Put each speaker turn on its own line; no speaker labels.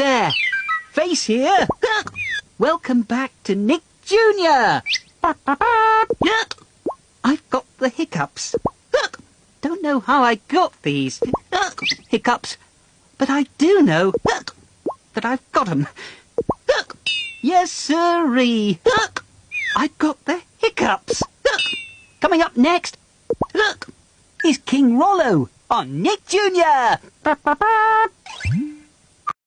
there! Face here! Welcome back to Nick Jr. I've got the hiccups. Don't know how I got these hiccups, but I do know that I've got 'em. Yes, sirree. I've got the hiccups. Coming up next is King Rollo on Nick Jr.